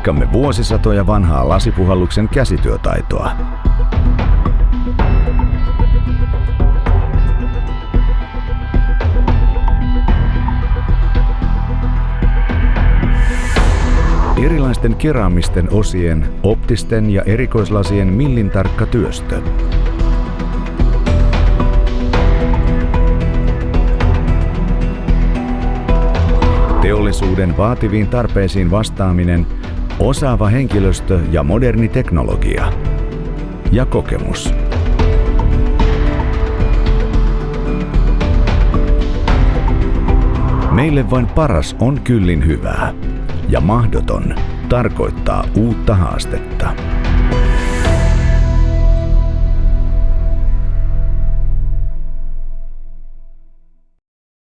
Jatkamme vuosisatoja vanhaa lasipuhalluksen käsityötaitoa. Erilaisten keraamisten osien, optisten ja erikoislasien millintarkka työstö. Teollisuuden vaativiin tarpeisiin vastaaminen, osaava henkilöstö ja moderni teknologia. Ja kokemus. Meille vain paras on kyllin hyvää. Ja mahdoton tarkoittaa uutta haastetta.